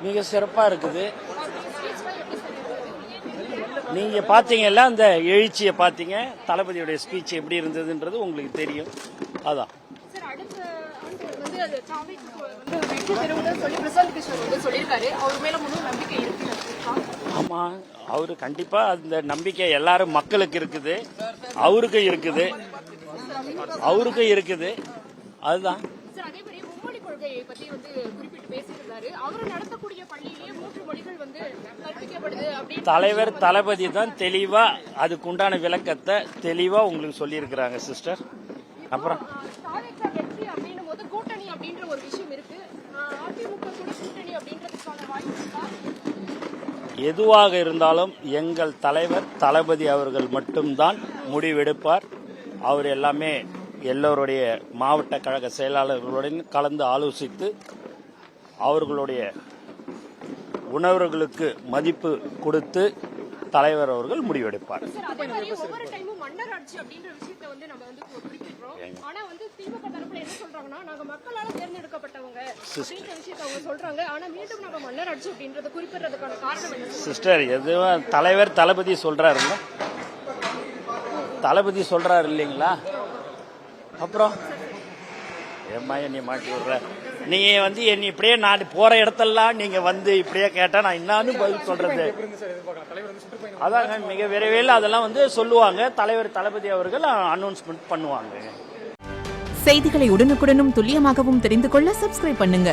மிக சிறப்பாக இருக்குது. நீங்கள் பார்த்தீங்கல்ல, அந்த எழுச்சியை பார்த்தீங்க, தளபதியுடைய ஸ்பீச் எப்படி இருந்ததுன்றது உங்களுக்கு தெரியும். அதான் ஆமாம், அவரு கண்டிப்பாக அந்த நம்பிக்கை எல்லாரும் மக்களுக்கு இருக்குது, அவருக்கும் இருக்குது. அதுதான் தலைவர் தளபதி தான் தெளிவா அதுக்குண்டான விளக்கத்தை தெளிவா உங்களுக்கு சொல்லியிருக்கிறாங்க சிஸ்டர். அப்புறம் எதுவாக இருந்தாலும் எங்கள் தலைவர் தளபதி அவர்கள் மட்டும்தான் முடிவெடுப்பார். அவர் எல்லாமே எல்லோருடைய மாவட்ட கழக செயலாளர்களுடன் கலந்து ஆலோசித்து அவர்களுடைய உணர்வுகளுக்கு மதிப்பு கொடுத்து தலைவர் அவர்கள் முடிவெடுப்பார். சிஸ்டர், எதுவும் தலைவர் தளபதி சொல்றாருல்ல, தளபதி சொல்றாரு இல்லைங்களா? அப்புறம் ஏம்மா என்னை மாட்டி விடுற? நீங்க என்னை இப்படியே நான் போற இடத்தெல்லாம் நீங்க இப்படியே கேட்டா நான் என்னான்னு பதில் சொல்றது? அதாங்க, மிக விரைவில் அதெல்லாம் சொல்லுவாங்க. தலைவர் தளபதி அவர்கள் அனௌன்ஸ்மெண்ட் பண்ணுவாங்க. செய்திகளை உடனுக்குடனும் துல்லியமாகவும் தெரிந்து கொள்ள சப்ஸ்கிரைப் பண்ணுங்க.